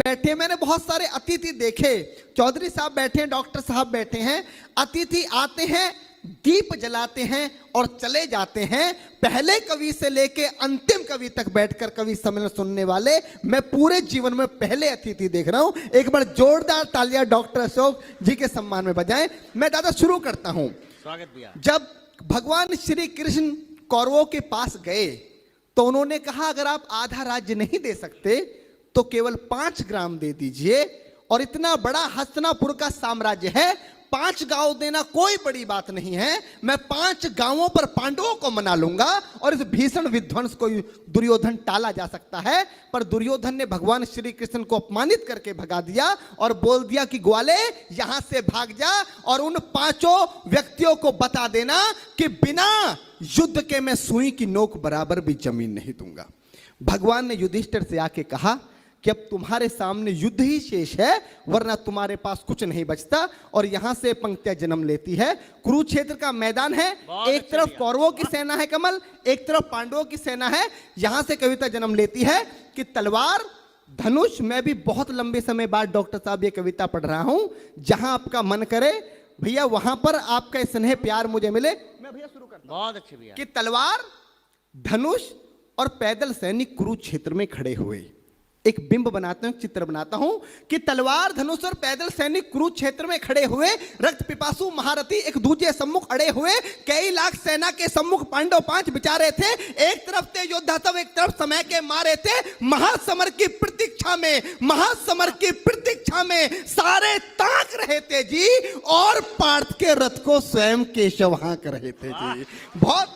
बैठे, मैंने बहुत सारे अतिथि देखे, चौधरी साहब बैठे हैं, डॉक्टर साहब बैठे हैं। अतिथि आते हैं, दीप जलाते हैं और चले जाते हैं। पहले कवि से लेके अंतिम कवि तक बैठकर कवि सम्मेलन सुनने वाले मैं पूरे जीवन में पहले अतिथि देख रहा हूं। एक बार जोरदार तालियां डॉक्टर अशोक जी के सम्मान में बजाएं। मैं दादा शुरू करता हूं। स्वागत भैया। जब भगवान श्री कृष्ण कौरवों के पास गए तो उन्होंने कहा, अगर आप आधा राज्य नहीं दे सकते तो केवल 5 ग्राम दे दीजिए। और इतना बड़ा हस्तिनापुर का साम्राज्य है, 5 गांव देना कोई बड़ी बात नहीं है। मैं 5 गांवों पर पांडवों को मना लूंगा और इस भीषण विध्वंस को दुर्योधन टाला जा सकता है। पर दुर्योधन ने भगवान श्री कृष्ण को अपमानित करके भगा दिया और बोल दिया कि ग्वाले यहां से भाग जा और उन 5 व्यक्तियों को बता देना कि बिना युद्ध के मैं सुई की नोक बराबर भी जमीन नहीं दूंगा। भगवान ने युधिष्ठिर से आके कहा कि अब तुम्हारे सामने युद्ध ही शेष है, वरना तुम्हारे पास कुछ नहीं बचता। और यहां से पंक्तियां जन्म लेती है। कुरुक्षेत्र का मैदान है, एक तरफ कौरवों की सेना है कमल, एक तरफ पांडवों की सेना है। यहां से कविता जन्म लेती है कि तलवार धनुष। मैं भी बहुत लंबे समय बाद डॉक्टर साहब ये कविता पढ़ रहा हूं। जहां आपका मन करे भैया वहां पर आपका स्नेह प्यार मुझे मिले। मैं भैया शुरू करता हूं। बहुत अच्छे भैया। कि तलवार धनुष और पैदल सैनिक कुरुक्षेत्र में खड़े हुए। एक बिंब बनाता हूं, चित्र बनाता हूं कि तलवार धनुष और पैदल सैनिक कुरुक्षेत्र में खड़े हुए, रक्त पिपासु महारथी एक दूसरे सम्मुख अड़े हुए। कई लाख सेना के सम्मुख पांडव 5 बिचारे थे। एक तरफ थे योद्धा सब, एक तरफ समय के मारे थे। महासमर की प्रतीक्षा में, महासमर की प्रतीक्षा में सारे ताक रहे थे जी। और पार्थ के रथ को स्वयं केशव हाँक रहे थे जी। बहुत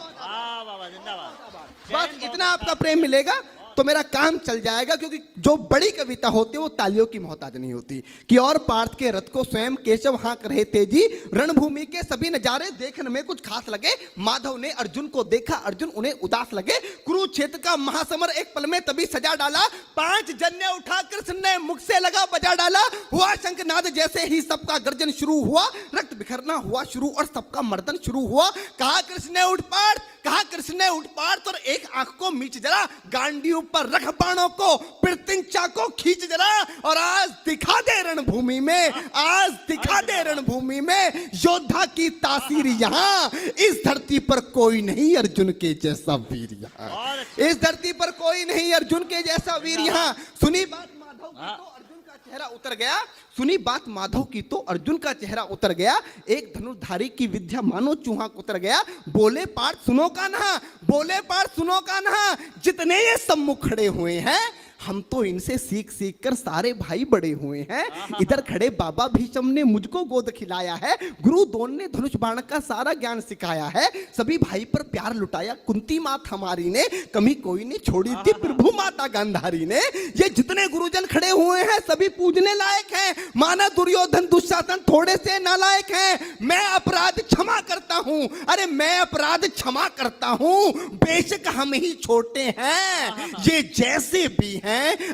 बस इतना आपका प्रेम मिलेगा तो मेरा काम चल जाएगा, क्योंकि जो बड़ी कविता होती है वो तालियों की मोहताज नहीं होती। कि और पार्थ के रथ को स्वयं केशव हाँक रहे थे जी। रणभूमि के सभी नजारे देखने में कुछ खास लगे। माधव ने अर्जुन को देखा, अर्जुन उन्हें उदास लगे। कुरुक्षेत्र का महासमर एक पल में तभी सजा डाला। 5 जन्य उठा कृष्ण ने मुख से लगा बजा डाला। हुआ शंखनाद जैसे ही सबका गर्जन शुरू हुआ। रक्त बिखरना हुआ शुरू और सबका मर्दन शुरू हुआ। कहा कृष्ण ने उठ पार्थ, कहा कृष्ण ने उठ पार्थ और एक आंख को मीच जरा, गांडी पर रख बाणों को, पृथ्वी को खींच जरा। और आज दिखा दे रणभूमि में, आज दिखा दे रणभूमि में योद्धा की तासीर। यहाँ इस धरती पर कोई नहीं अर्जुन के जैसा वीर। यहाँ इस धरती पर कोई नहीं अर्जुन के जैसा वीर। यहाँ सुनी बात माधव की तो अर्जुन का चेहरा उतर गया। सुनी बात माधव की तो अर्जुन का चेहरा उतर गया। एक धनुर्धारी की विद्या मानो चूहा उतर गया। बोले पार्थ सुनो कान्हा, बोले पार्थ सुनो कान्हा, जितने ये सम्मुख खड़े हुए हैं हम तो इनसे सीख सीख कर सारे भाई बड़े हुए हैं। इधर खड़े बाबा भीष्म ने मुझको गोद खिलाया है। गुरु द्रोण ने धनुष बाण का सारा ज्ञान सिखाया है। सभी भाई पर प्यार लुटाया कुंती मात हमारी ने, कमी कोई नहीं छोड़ी थी प्रभु माता गांधारी ने। ये जितने गुरुजन खड़े हुए हैं सभी पूजने लायक हैं। माना दुर्योधन दुशासन थोड़े से नालायक हैं। मैं अपराध क्षमा करता हूं, अरे मैं अपराध क्षमा करता हूं। बेशक हम ही छोटे हैं, ये जैसे भी हैं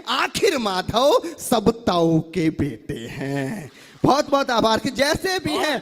आखिर माधव सब ताऊ के बेटे हैं। बहुत बहुत आभार कि जैसे भी हैं,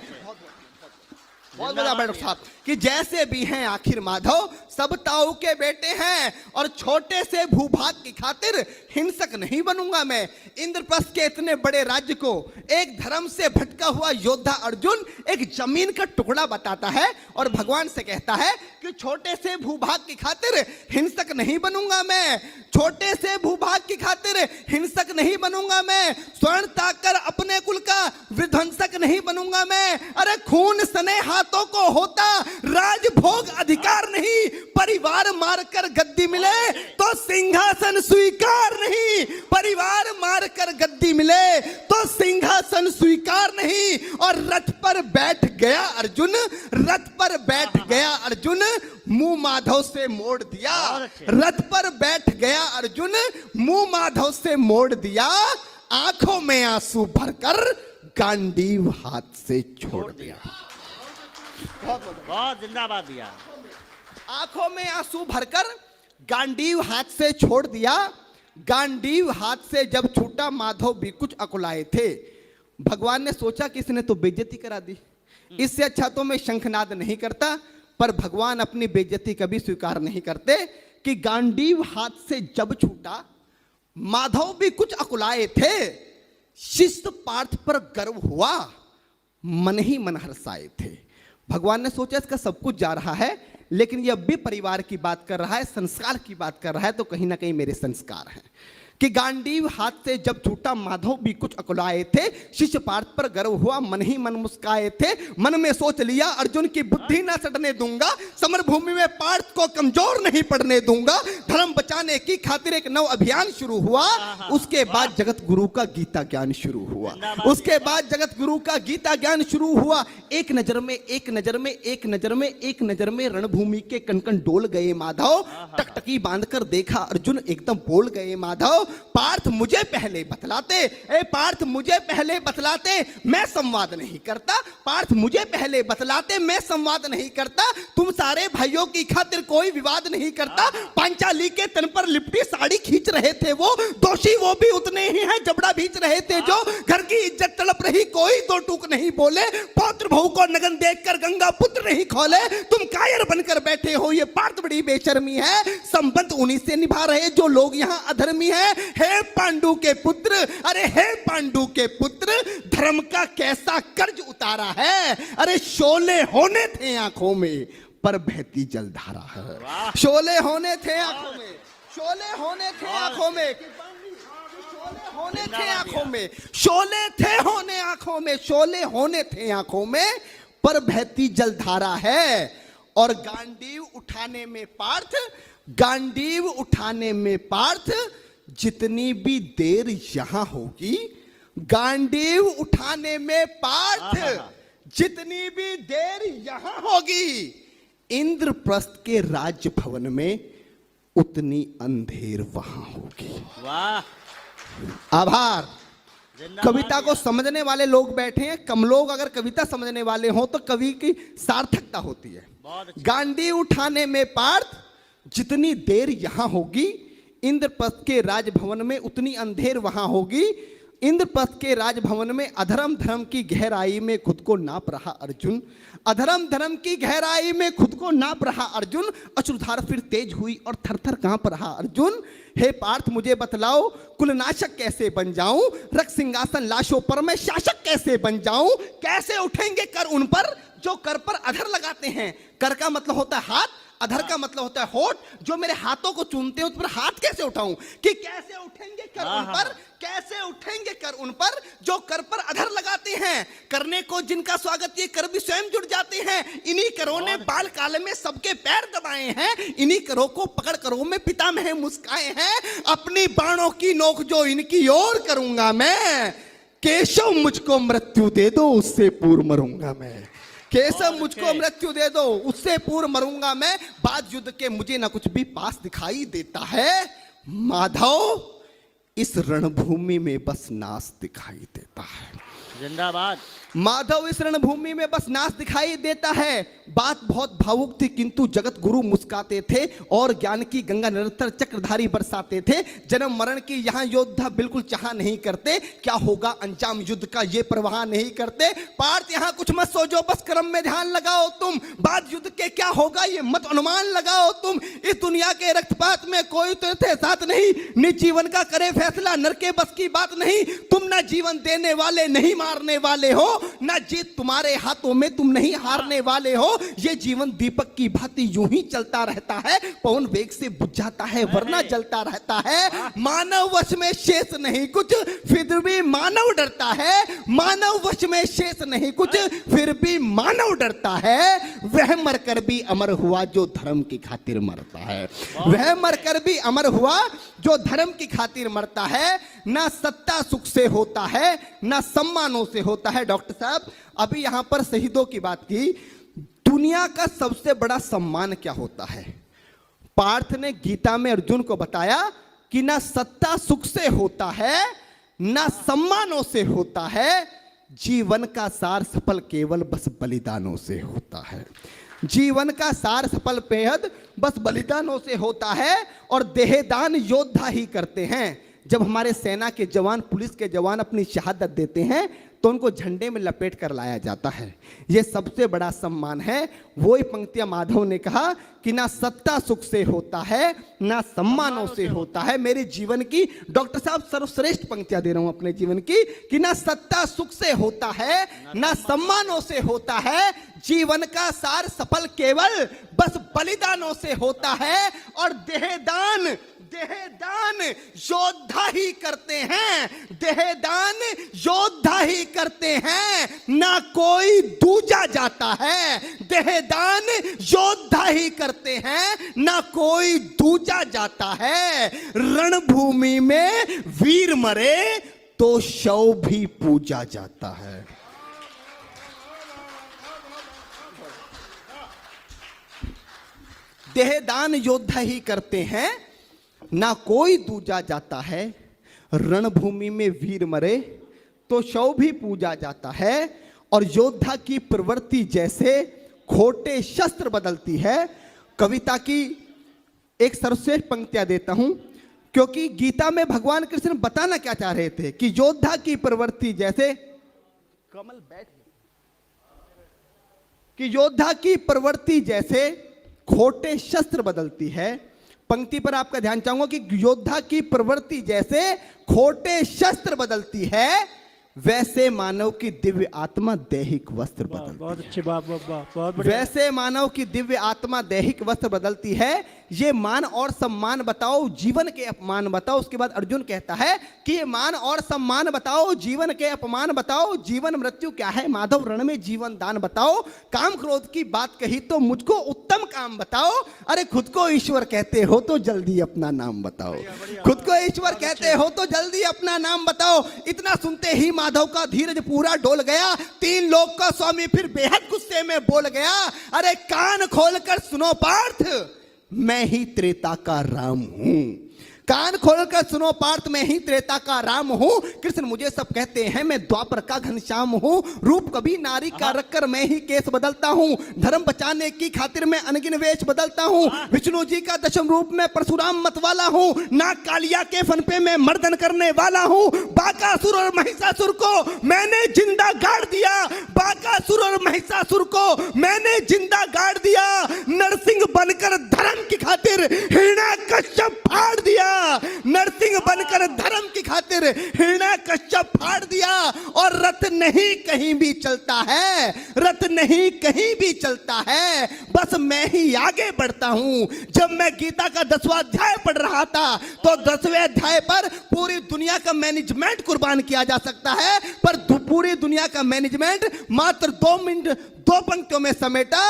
बहुत बड़ा डॉक्टर साहब कि जैसे भी हैं आखिर माधव सब ताऊ के बेटे हैं। और छोटे से भूभाग की खातिर हिंसक नहीं बनूंगा मैं। इंद्रप्रस्थ के इतने बड़े राज्य को एक धर्म से भटका हुआ योद्धा अर्जुन एक जमीन का टुकड़ा बताता है और भगवान से कहता है कि छोटे से भूभाग की खातिर हिंसक नहीं बनूंगा मैं। छोटे से भूभाग की खातिर हिंसक नहीं बनूंगा मैं। स्वर्ण ताकर अपने कुल का विध्वंसक नहीं बनूंगा मैं। अरे खून सने हाथों को होता राजभोग अधिकार नहीं। परिवार मारकर गद्दी मिले तो सिंहासन स्वीकार नहीं। परिवार मारकर गद्दी मिले तो सिंहासन स्वीकार नहीं। और रथ पर बैठ गया अर्जुन, रथ पर बैठ गया अर्जुन, मुंह माधव से मोड़ दिया। रथ पर बैठ गया अर्जुन, मुंह माधव से मोड़ दिया। आंखों में आंसू भरकर गांडीव हाथ से छोड़ दिया। बहुत जिंदाबाद दिया। आंखों में आंसू भरकर गांडीव हाथ से छोड़ दिया। गांडीव हाथ से जब छूटा माधव भी कुछ अकुलाए थे। भगवान ने सोचा कि इसने तो बेइज्जती करा दी, इससे अच्छा तो मैं शंखनाद नहीं करता। पर भगवान अपनी बेइज्जती कभी स्वीकार नहीं करते कि गांडीव हाथ से जब छूटा माधव भी कुछ अकुलाए थे, शिष्य पार्थ पर गर्व हुआ, मन ही मन हर्षाए थे। भगवान ने सोचा इसका सब कुछ जा रहा है, लेकिन यह भी परिवार की बात कर रहा है, संस्कार की बात कर रहा है, तो कहीं ना कहीं मेरे संस्कार हैं कि गांडीव हाथ से जब छूटा, माधव भी कुछ अकुलाए थे, शिष्य पार्थ पर गर्व हुआ, मन ही मन मुस्काए थे। मन में सोच लिया अर्जुन की बुद्धि ना सड़ने दूंगा, समर भूमि में पार्थ को कमजोर नहीं पड़ने दूंगा। धर्म बचाने की खातिर एक नव अभियान शुरू हुआ। उसके बाद जगत गुरु का गीता ज्ञान शुरू हुआ। उसके बाद जगत गुरु का गीता ज्ञान शुरू हुआ। एक नजर में, एक नजर में, एक नजर में, एक नजर में रणभूमि के कण-कण डोल गए माधव। टकटकी बांधकर देखा अर्जुन, एकदम बोल गए माधव, पार्थ मुझे पहले बतलाते, ए पार्थ मुझे पहले बतलाते, मैं संवाद नहीं करता। पार्थ मुझे पहले बतलाते, मैं संवाद नहीं करता। तुम सारे भाइयों की खातिर कोई विवाद नहीं करता। पांचाली के तन पर लिपटी साड़ी खींच रहे थे वो, दोषी वो भी उतने ही हैं, जबड़ा भींच रहे थे जो। घर की इज्जत तड़प रही, कोई दो टूक नहीं बोले। पौत्र बहू को नगन देखकर गंगा पुत्र नहीं खोले। तुम कायर बनकर बैठे हो, ये पार्थ बड़ी बेशर्मी है। संबंध उन्हीं से निभा रहे जो लोग यहाँ अधर्मी हैं। हे पांडु के पुत्र, अरे हे पांडु के पुत्र, धर्म का कैसा कर्ज उतारा है। अरे शोले होने थे आंखों में, पर बहती जलधारा है। शोले होने थे आंखों में, शोले होने थे आंखों में, शोले होने थे आंखों में, शोले थे होने आंखों में, शोले होने थे आंखों में, पर बहती जलधारा है। और गांडीव उठाने में पार्थ, गांडीव उठाने में पार्थ, जितनी भी देर यहां होगी, गांडीव उठाने में पार्थ जितनी भी देर यहां होगी, इंद्रप्रस्थ के राज्य भवन में उतनी अंधेर वहां होगी। वाह, आभार। कविता को समझने वाले लोग बैठे हैं, कम लोग अगर कविता समझने वाले हो तो कवि की सार्थकता होती है। गांडी उठाने में पार्थ जितनी देर यहां होगी, इंद्रप्रस्थ के राजभवन में उतनी अंधेर वहां होगी। इंद्रप्रस्थ के राजभवन में अधर्म धर्म की गहराई में खुद को नाप रहा अर्जुन, अधर्म धर्म की गहराई में खुद को नाप रहा अर्जुन। अश्रुधार फिर तेज हुई और थरथर कांप रहा अर्जुन। हे पार्थ मुझे बतलाओ, कुलनाशक कैसे बन जाऊं, रक्त सिंहासन लाशों पर मैं शासक कैसे बन जाऊं। कैसे उठेंगे कर उन पर जो कर पर अधर लगाते हैं। कर का मतलब होता है हाथ, अधर का मतलब होता है होठ। जो मेरे हाथों को चूमते हैं उस पर हाथ कैसे उठाऊं, कि कैसे उठेंगे कर उन पर, कैसे उठेंगे कर उन पर जो कर पर अधर लगाते हैं। करने को जिनका स्वागत ये कर भी स्वयं जुड़ जाते हैं। इन्हीं करों ने बाल काल में सबके पैर दबाए हैं, इन्हीं करों को पकड़ करों में पितामह मुस्काए हैं। अपनी बाणों की नोक जो इनकी ओर करूंगा मैं, केशव मुझको मृत्यु दे दो उससे पूर्व मरूंगा मैं। केशव मुझको मृत्यु दे दो उससे पूर्व मरूंगा मैं। बाद युद्ध के मुझे ना कुछ भी पास दिखाई देता है। माधव इस रणभूमि में बस नाश दिखाई देता है। जिंदाबाद। माधव इस रणभूमि में बस नाश दिखाई देता है। बात बहुत भावुक थी, किंतु जगत गुरु मुस्काते थे और ज्ञान की गंगा निरंतर चक्रधारी बरसाते थे। जन्म मरण की यहाँ योद्धा बिल्कुल चाह नहीं करते, क्या होगा अंजाम युद्ध का ये परवाह नहीं करते। पार्थ यहाँ कुछ मत सोचो, बस कर्म में ध्यान लगाओ तुम। बाद युद्ध के क्या होगा ये मत अनुमान लगाओ तुम। इस दुनिया के रक्तपात में कोई तो साथ नहीं, निज जीवन का करे फैसला नर के बस की बात नहीं। तुम ना जीवन देने वाले नहीं मारने वाले हो, ना जीत तुम्हारे हाथों में तुम नहीं हारने वाले हो। ये जीवन दीपक की भांति यूं ही चलता रहता है, पवन वेग से बुझ जाता है वरना जलता रहता है। मानव वश में शेष नहीं कुछ, फिर भी मानव डरता है। मानव वश में शेष नहीं कुछ, फिर भी मानव डरता है। वह मरकर भी अमर हुआ जो धर्म की खातिर मरता है। वह मरकर भी अमर हुआ जो धर्म की खातिर मरता है। ना सत्ता सुख से होता है, ना सम्मानों से होता है। डॉक्टर साहब अभी यहां पर शहीदों की बात की, दुनिया का सबसे बड़ा सम्मान क्या होता है? पार्थ ने गीता में अर्जुन को बताया कि ना सत्ता सुख से होता है, ना सम्मानों से होता है। जीवन का सार सफल केवल बस बलिदानों से होता है। जीवन का सार सफल बेहद बस बलिदानों से होता है। और देहदान योद्धा ही करते हैं, जब हमारे सेना के जवान, पुलिस के जवान अपनी शहादत देते हैं तो उनको झंडे में लपेट कर लाया जाता है। ये सबसे बड़ा सम्मान है। वही पंक्तियां माधव ने कहा कि ना सत्ता सुख से होता है, ना सम्मानों से होता है। मेरे जीवन की, डॉक्टर साहब, सर्वश्रेष्ठ पंक्तियां दे रहा हूं अपने जीवन की, कि ना सत्ता सुख से होता है, ना सम्मानों से होता है। जीवन का सार सफल केवल बस बलिदानों से होता है। और देहदान योद्धा ही करते हैं, देहदान योद्धा ही करते हैं, ना कोई दूजा जाता है। देहदान योद्धा ही करते हैं, ना कोई दूजा जाता है। रणभूमि में वीर मरे तो शव भी पूजा जाता है। देहदान योद्धा ही करते हैं, ना कोई दूजा जाता है। रणभूमि में वीर मरे तो शव भी पूजा जाता है। और योद्धा की प्रवृत्ति जैसे खोटे शस्त्र बदलती है। कविता की एक सर्वश्रेष्ठ पंक्तियां देता हूं, क्योंकि गीता में भगवान कृष्ण बताना क्या चाह रहे थे कि योद्धा की प्रवृत्ति जैसे, कमल बैठ, कि योद्धा की प्रवृत्ति जैसे खोटे शस्त्र बदलती है। पंक्ति पर आपका ध्यान चाहूंगा कि योद्धा की प्रवृत्ति जैसे खोटे शस्त्र बदलती है, वैसे मानव की दिव्य आत्मा दैहिक वस्त्र बदलती है। बहुत अच्छी बात, बहुत बढ़िया। वैसे मानव की दिव्य आत्मा दैहिक वस्त्र बदलती है। ये मान और सम्मान बताओ, जीवन के अपमान बताओ। उसके बाद अर्जुन कहता है कि ये मान और सम्मान बताओ, जीवन के अपमान बताओ। जीवन मृत्यु क्या है माधव, रण में जीवन दान बताओ। काम क्रोध की बात कही तो मुझको उत्तम काम बताओ। अरे खुद को ईश्वर कहते हो तो जल्दी अपना नाम बताओ। खुद को ईश्वर कहते हो तो जल्दी अपना नाम बताओ। इतना सुनते ही माधव का धीरज पूरा डोल गया। 3 लोक का स्वामी फिर बेहद गुस्से में बोल गया, अरे कान खोलकर सुनो पार्थ, मैं ही त्रेता का राम हूं। कान खोलकर सुनो पार्थ, मैं ही त्रेता का राम हूं। कृष्ण मुझे सब कहते हैं, मैं द्वापर का घनश्याम हूं। रूप कभी नारी का रखकर मैं ही केस बदलता हूं। धर्म बचाने की खातिर मैं अनगिन वेश बदलता हूं। विष्णु जी का दशम रूप में परशुराम मतवाला हूं। नाग कालिया के फन पे मैं मर्दन करने वाला हूं। बाकासुर और महिषासुर को मैंने जिंदा गाड़ दिया। बाकासुर और महिषासुर को मैंने जिंदा गाड़ दिया। नरसिंह बनकर धर्म की खातिर हिरण्याकश्यप फाड़ दिया। नरसिंह बनकर धर्म की खातिर हिरण्याकश्यप फाड़ दिया। और रथ नहीं कहीं भी चलता है, रथ नहीं कहीं भी चलता है, बस मैं ही आगे बढ़ता हूं। जब मैं गीता का 10वां अध्याय पढ़ रहा था तो 10वें अध्याय पर पूरी दुनिया का मैनेजमेंट कुर्बान किया जा सकता है, पर पूरी दुनिया का मैनेजमेंट मात्र 2 मिनट 2 पंक्तियों में समेटा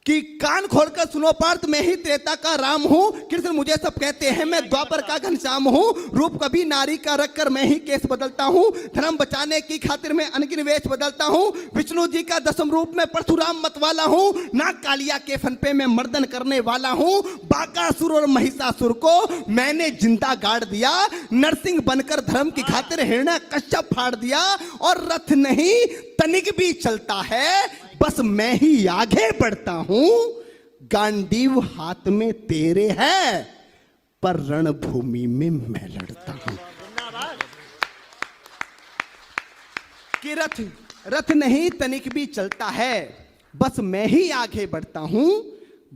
कि कान खोलकर सुनो पार्थ, मैं ही त्रेता का राम हूं। कृष्ण मुझे सब कहते हैं, मैं द्वापर का घनश्याम हूं। रूप कभी नारी का रखकर मैं ही केस बदलता हूं। धर्म बचाने की खातिर मैं अनगिन वेश बदलता हूं। विष्णु जी का दशम रूप में परशुराम मतवाला हूं। नाग कालिया के फन पे मैं मर्दन करने वाला हूं। बाकासुर और महिषासुर को मैंने जिंदा गाड़ दिया। नरसिंह बनकर धर्म की खातिर हिरण्याकश्यप फाड़ दिया। और रथ नहीं तनिक भी चलता है, बस मैं ही आगे बढ़ता हूं। गांडीव हाथ में तेरे है, पर रणभूमि में मैं लड़ता हूं। कि रथ नहीं तनिक भी चलता है, बस मैं ही आगे बढ़ता हूं।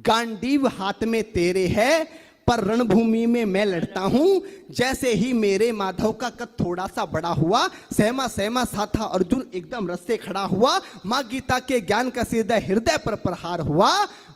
गांडीव हाथ में तेरे है, पर रणभूमि में मैं लड़ता हूं। जैसे ही मेरे माधव का कद थोड़ा सा बड़ा हुआ, सहमा सहमा सा था अर्जुन एकदम रस से खड़ा हुआ। मां गीता के ज्ञान का सीधा हृदय पर प्रहार हुआ।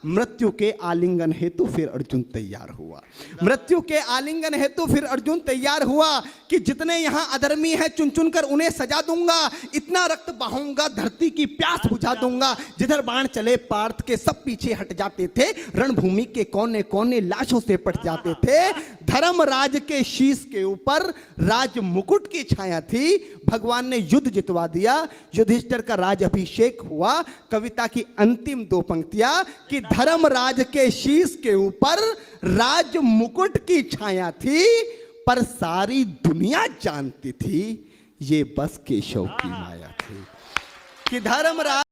मृत्यु के आलिंगन हेतु फिर अर्जुन तैयार हुआ। मृत्यु के आलिंगन हेतु फिर अर्जुन तैयार हुआ कि जितने यहां अधर्मी हैं चुन चुन कर उन्हें सजा दूंगा। इतना रक्त बहाऊंगा, धरती की प्यास बुझा दूंगा। जिधर बाण चले पार्थ के सब पीछे हट जाते थे। रणभूमि के कोने कोने लाशों से पट जाते थे। धर्मराज के शीश के ऊपर राज मुकुट की छाया थी। भगवान ने युद्ध जितवा दिया। युधिष्ठिर का राज अभिषेक हुआ। कविता की अंतिम 2 पंक्तियां कि धर्मराज के शीश के ऊपर राज मुकुट की छाया थी, पर सारी दुनिया जानती थी ये बस केशव की माया थी। कि धर्मराज